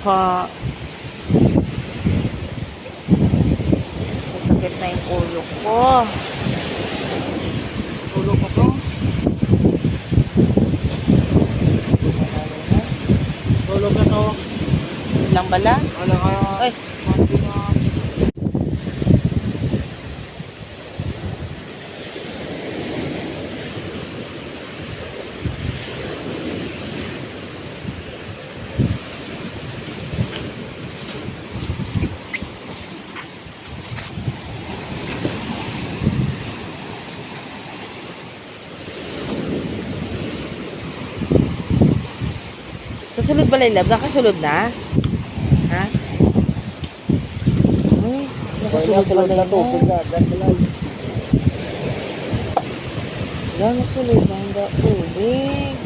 mukha. Masakit na yung ulo ko. Ulo ko po. Tulog na to. Lang bala? Wala ka. Ay. Kasulod ba Laylab? Nakasulod na? Ha? Uy, nakasulod ba Laylab? Wala, nasulod na. Hindi tubig.